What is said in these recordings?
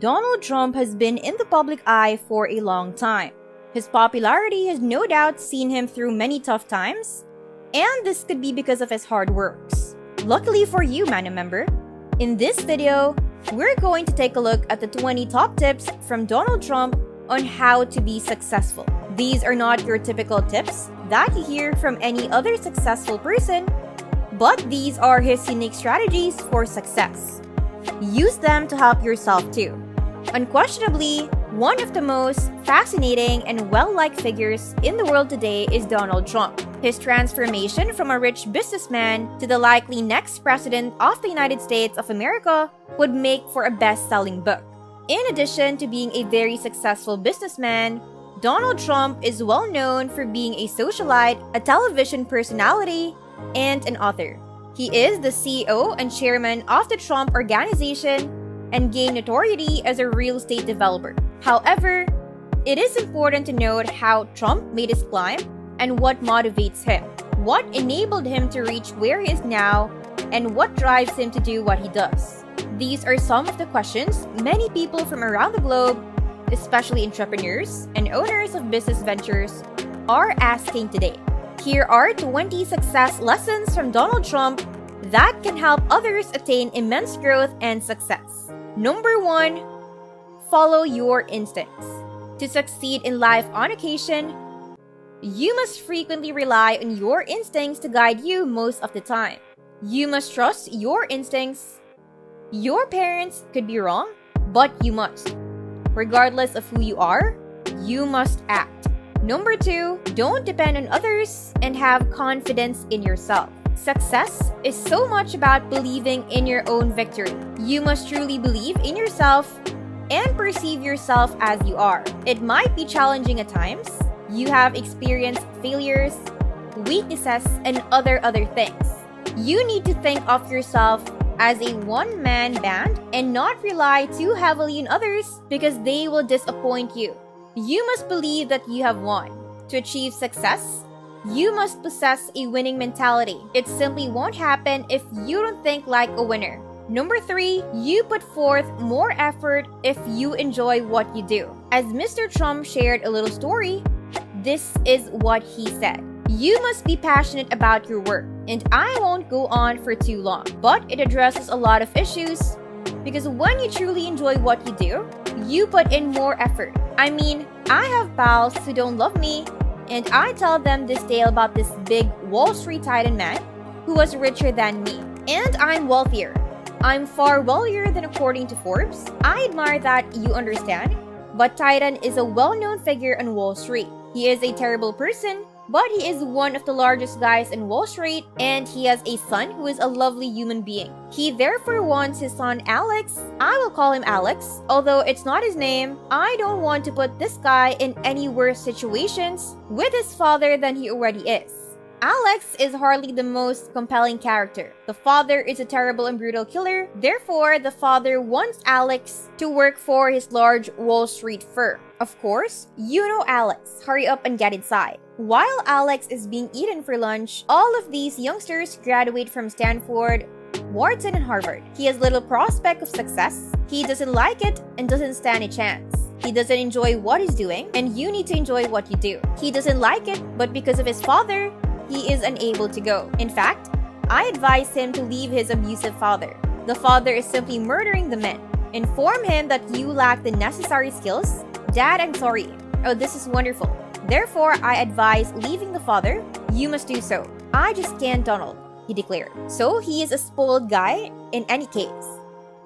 Donald Trump has been in the public eye for a long time. His popularity has no doubt seen him through many tough times, and this could be because of his hard works. Luckily for you, Manna Member, in this video, we're going to take a look at the 20 top tips from Donald Trump on how to be successful. These are not your typical tips that you hear from any other successful person, but these are his unique strategies for success. Use them to help yourself too. Unquestionably, one of the most fascinating and well-liked figures in the world today is Donald Trump. His transformation from a rich businessman to the likely next president of the United States of America would make for a best-selling book. In addition to being a very successful businessman, Donald Trump is well known for being a socialite, a television personality, and an author. He is the CEO and chairman of the Trump Organization and gained notoriety as a real estate developer. However, it is important to note how Trump made his climb and what motivates him, what enabled him to reach where he is now, and what drives him to do what he does. These are some of the questions many people from around the globe, especially entrepreneurs and owners of business ventures, are asking today. Here are 20 success lessons from Donald Trump that can help others attain immense growth and success. Number 1, follow your instincts. To succeed in life on occasion, you must frequently rely on your instincts to guide you most of the time. You must trust your instincts. Your parents could be wrong, but you must. Regardless of who you are, you must act. Number 2, don't depend on others and have confidence in yourself. Success is so much about believing in your own victory. You must truly believe in yourself and perceive yourself as you are. It might be challenging at times. You have experienced failures, weaknesses, and other things. You need to think of yourself as a one-man band and not rely too heavily on others because they will disappoint you. You must believe that you have won. To achieve success, you must possess a winning mentality. It simply won't happen if you don't think like a winner. Number 3, you put forth more effort if you enjoy what you do. As Mr. Trump shared a little story, this is what he said. You must be passionate about your work. And I won't go on for too long, but it addresses a lot of issues because when you truly enjoy what you do, you put in more effort. I mean, I have pals who don't love me, and I tell them this tale about this big Wall Street titan man who was richer than me. And I'm wealthier. I'm far wealthier than according to Forbes. I admire that you understand, but Titan is a well-known figure on Wall Street. He is a terrible person, but he is one of the largest guys in Wall Street, and he has a son who is a lovely human being. He therefore wants his son Alex, I will call him Alex, although it's not his name. I don't want to put this guy in any worse situations with his father than he already is. Alex is hardly the most compelling character. The father is a terrible and brutal killer, therefore the father wants Alex to work for his large Wall Street firm. Of course, you know Alex. Hurry up and get inside. While Alex is being eaten for lunch, all of these youngsters graduate from Stanford, Wharton, and Harvard. He has little prospect of success. He doesn't like it and doesn't stand a chance. He doesn't enjoy what he's doing, and you need to enjoy what you do. He doesn't like it, but because of his father, he is unable to go. In fact, I advise him to leave his abusive father. The father is simply murdering the men. Inform him that you lack the necessary skills. Dad, I'm sorry. Oh, this is wonderful. Therefore, I advise leaving the father. You must do so. I just can't, Donald, he declared. So he is a spoiled guy in any case.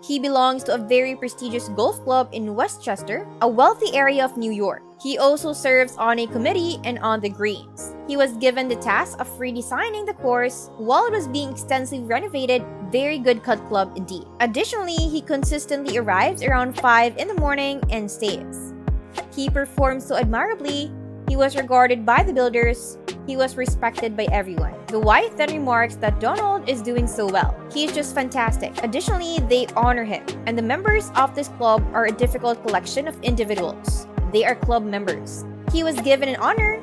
He belongs to a very prestigious golf club in Westchester, a wealthy area of New York. He also serves on a committee and on the greens. He was given the task of redesigning the course while it was being extensively renovated. Very good cut club indeed. Additionally, he consistently arrives around 5 in the morning and stays. He performs so admirably. He was regarded by the builders. He was respected by everyone. The wife then remarks that Donald is doing so well. He is just fantastic. Additionally, they honor him. And the members of this club are a difficult collection of individuals. They are club members. He was given an honor.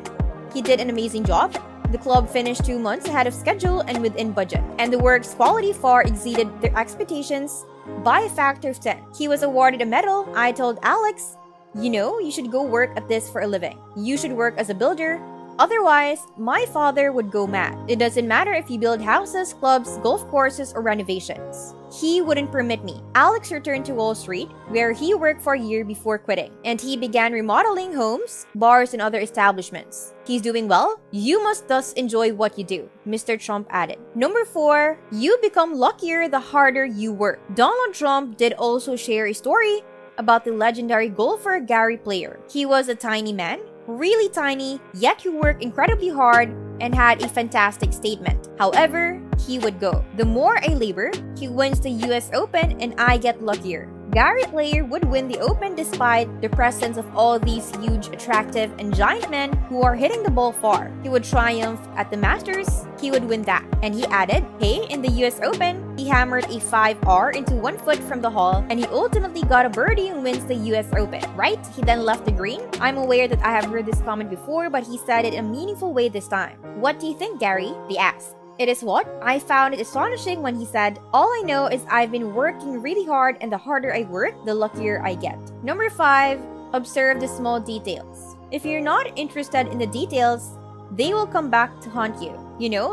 He did an amazing job. The club finished 2 months ahead of schedule and within budget, and the work's quality far exceeded their expectations by a factor of 10. He was awarded a medal. I told Alex, you should go work at this for a living. You should work as a builder. Otherwise, my father would go mad. It doesn't matter if you build houses, clubs, golf courses, or renovations. He wouldn't permit me. Alex returned to Wall Street, where he worked for a year before quitting, and he began remodeling homes, bars, and other establishments. He's doing well. You must thus enjoy what you do, Mr. Trump added. Number 4, you become luckier the harder you work. Donald Trump did also share a story about the legendary golfer Gary Player. He was a tiny man, really tiny, yet he worked incredibly hard and had a fantastic statement. However, he would go, "The more I labor, he wins the US Open and I get luckier." Gary Player would win the Open despite the presence of all these huge, attractive, and giant men who are hitting the ball far. He would triumph at the Masters, he would win that. And he added, hey, in the US Open, he hammered a 5R into 1 foot from the hole, and he ultimately got a birdie and wins the US Open, right? He then left the green. I'm aware that I have heard this comment before, but he said it in a meaningful way this time. What do you think, Gary? They asked. It is what? I found it astonishing when he said, all I know is I've been working really hard, and the harder I work, the luckier I get. Number 5, observe the small details. If you're not interested in the details, they will come back to haunt you.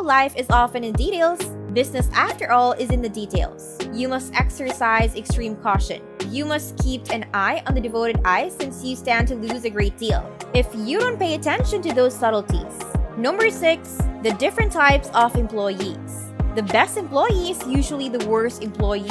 Life is often in details. Business, after all, is in the details. You must exercise extreme caution. You must keep an eye on the devoted eye since you stand to lose a great deal if you don't pay attention to those subtleties. Number 6, the different types of employees. The best employee is usually the worst employee,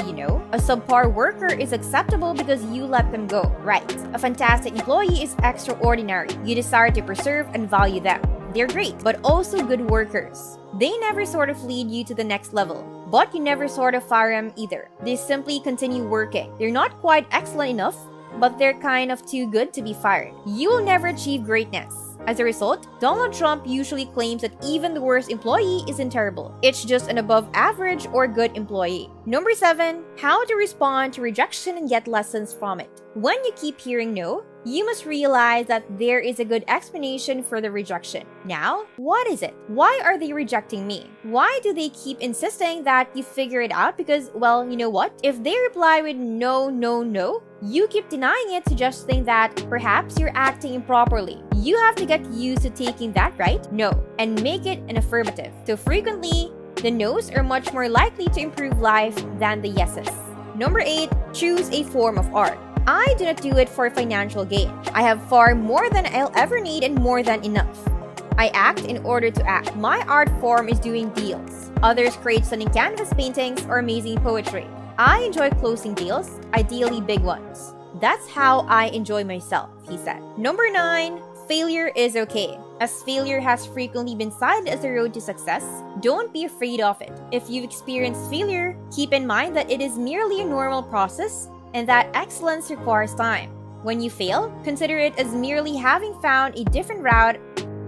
A subpar worker is acceptable because you let them go, right? A fantastic employee is extraordinary. You desire to preserve and value them. They're great, but also good workers. They never sort of lead you to the next level, but you never sort of fire them either. They simply continue working. They're not quite excellent enough, but they're kind of too good to be fired. You will never achieve greatness. As a result, Donald Trump usually claims that even the worst employee isn't terrible. It's just an above average or good employee. Number 7, how to respond to rejection and get lessons from it. When you keep hearing no, you must realize that there is a good explanation for the rejection. Now, what is it? Why are they rejecting me? Why do they keep insisting that you figure it out? Because, well, you know what? If they reply with no, no, no, you keep denying it, suggesting that perhaps you're acting improperly. You have to get used to taking that right, no, and make it an affirmative. So frequently, the no's are much more likely to improve life than the yeses. Number 8, choose a form of art. I do not do it for financial gain. I have far more than I'll ever need and more than enough. I act in order to act. My art form is doing deals. Others create stunning canvas paintings or amazing poetry. I enjoy closing deals, ideally big ones. That's how I enjoy myself, he said. Number 9, failure is okay. As failure has frequently been cited as the road to success, don't be afraid of it. If you've experienced failure, keep in mind that it is merely a normal process and that excellence requires time. When you fail, consider it as merely having found a different route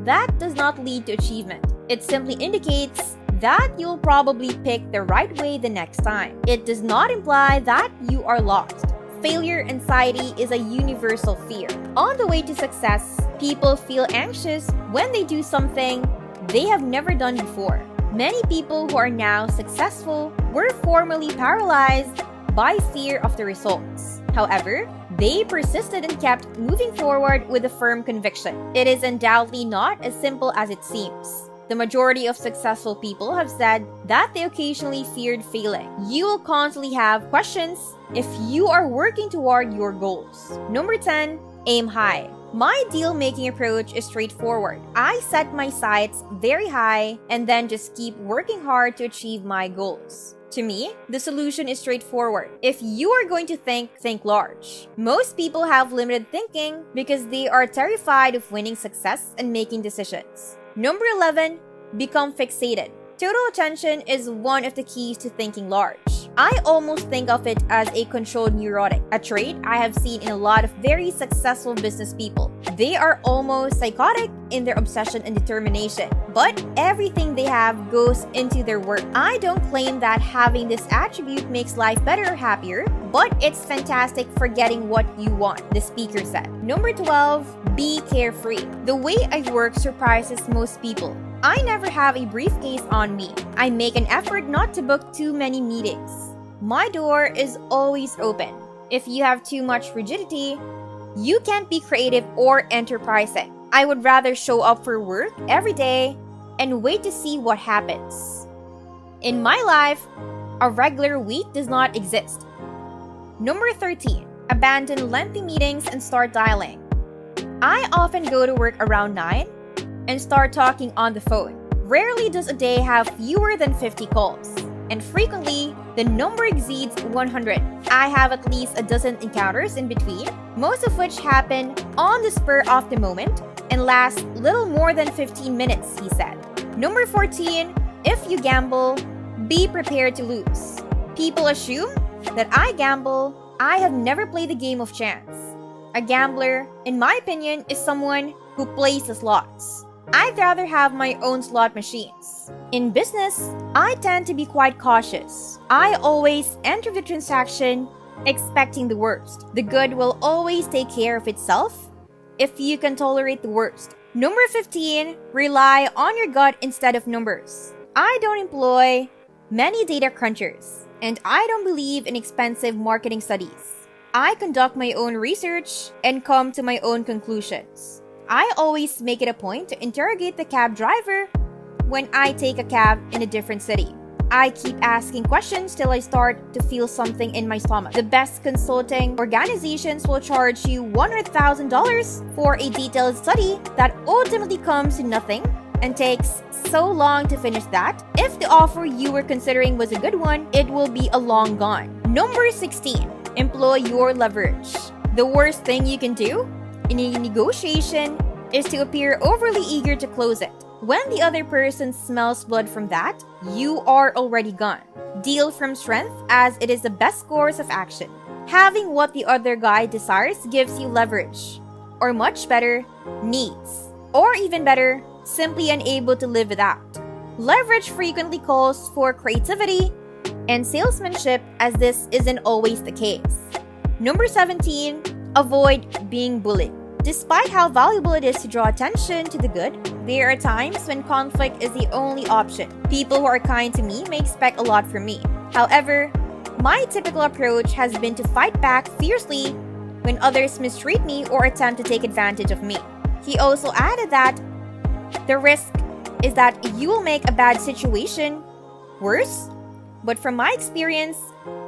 that does not lead to achievement. It simply indicates that you'll probably pick the right way the next time. It does not imply that you are lost. Failure anxiety is a universal fear. On the way to success, people feel anxious when they do something they have never done before. Many people who are now successful were formerly paralyzed by fear of the results. However, they persisted and kept moving forward with a firm conviction. It is undoubtedly not as simple as it seems. The majority of successful people have said that they occasionally feared failing. You will constantly have questions if you are working toward your goals. Number 10, aim high. My deal-making approach is straightforward. I set my sights very high and then just keep working hard to achieve my goals. To me, the solution is straightforward. If you are going to think large. Most people have limited thinking because they are terrified of winning success and making decisions. Number 11, become fixated. Total attention is one of the keys to thinking large. I almost think of it as a controlled neurotic, a trait I have seen in a lot of very successful business people. They are almost psychotic in their obsession and determination, but everything they have goes into their work. I don't claim that having this attribute makes life better or happier, but it's fantastic for getting what you want, the speaker said. Number 12, be carefree. The way I work surprises most people. I never have a briefcase on me. I make an effort not to book too many meetings. My door is always open. If you have too much rigidity, you can't be creative or enterprising. I would rather show up for work every day and wait to see what happens. In my life, a regular week does not exist. Number 13. Abandon lengthy meetings and start dialing. I often go to work around 9 and start talking on the phone. Rarely does a day have fewer than 50 calls, and frequently, the number exceeds 100. I have at least a dozen encounters in between, most of which happen on the spur of the moment and last little more than 15 minutes, he said. Number 14. If you gamble, be prepared to lose. People assume that I gamble. I have never played the game of chance. A gambler, in my opinion, is someone who plays the slots. I'd rather have my own slot machines. In business, I tend to be quite cautious. I always enter the transaction expecting the worst. The good will always take care of itself if you can tolerate the worst. Number 15, rely on your gut instead of numbers. I don't employ many data crunchers, and I don't believe in expensive marketing studies. I conduct my own research and come to my own conclusions. I always make it a point to interrogate the cab driver when I take a cab in a different city. I keep asking questions till I start to feel something in my stomach. The best consulting organizations will charge you $100,000 for a detailed study that ultimately comes to nothing and takes so long to finish that. If the offer you were considering was a good one, it will be a long gone. Number 16, employ your leverage. The worst thing you can do in a negotiation is to appear overly eager to close it. When the other person smells blood from that, you are already gone. Deal from strength, as it is the best course of action. Having what the other guy desires gives you leverage, or much better, needs. Or even better, simply unable to live without. Leverage frequently calls for creativity and salesmanship, as this isn't always the case. Number 17, avoid being bullied. Despite how valuable it is to draw attention to the good, there are times when conflict is the only option. People who are kind to me may expect a lot from me. However, my typical approach has been to fight back fiercely when others mistreat me or attempt to take advantage of me. He also added that the risk is that you will make a bad situation worse, but from my experience,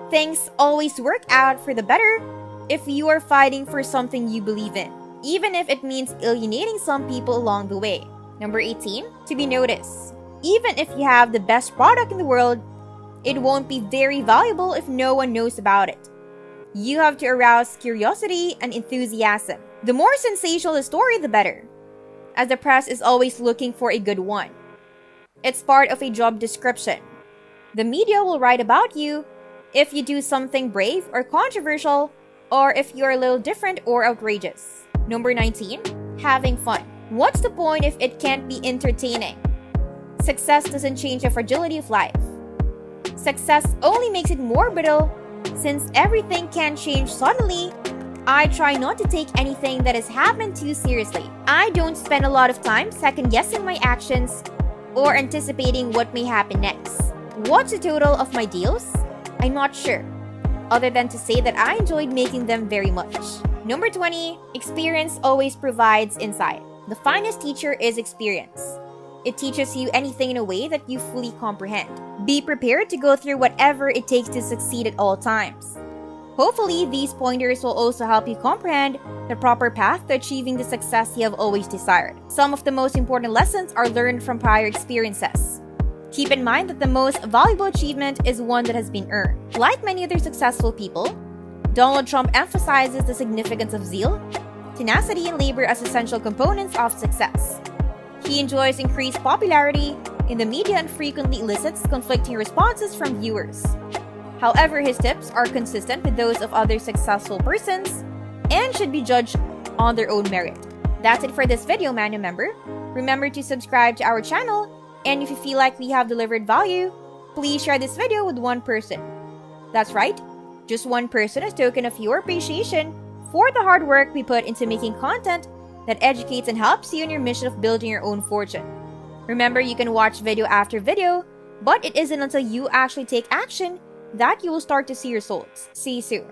things always work out for the better if you are fighting for something you believe in, even if it means alienating some people along the way. Number 18, to be noticed. Even if you have the best product in the world, it won't be very valuable if no one knows about it. You have to arouse curiosity and enthusiasm. The more sensational the story, the better, as the press is always looking for a good one. It's part of a job description. The media will write about you if you do something brave or controversial, or if you're a little different or outrageous. Number 19, having fun. What's the point if it can't be entertaining? Success doesn't change the fragility of life. Success only makes it more brittle. Since everything can change suddenly, I try not to take anything that has happened too seriously. I don't spend a lot of time second-guessing my actions or anticipating what may happen next. What's the total of my deals? I'm not sure, other than to say that I enjoyed making them very much. Number 20, experience always provides insight. The finest teacher is experience. It teaches you anything in a way that you fully comprehend. Be prepared to go through whatever it takes to succeed at all times. Hopefully, these pointers will also help you comprehend the proper path to achieving the success you have always desired. Some of the most important lessons are learned from prior experiences. Keep in mind that the most valuable achievement is one that has been earned. Like many other successful people, Donald Trump emphasizes the significance of zeal, tenacity, and labor as essential components of success. He enjoys increased popularity in the media and frequently elicits conflicting responses from viewers. However, his tips are consistent with those of other successful persons and should be judged on their own merit. That's it for this video, Manna Member. Remember to subscribe to our channel, and if you feel like we have delivered value, please share this video with one person. That's right, just one person as token of your appreciation for the hard work we put into making content that educates and helps you in your mission of building your own fortune. Remember, you can watch video after video, but it isn't until you actually take action that you will start to see results. See you soon.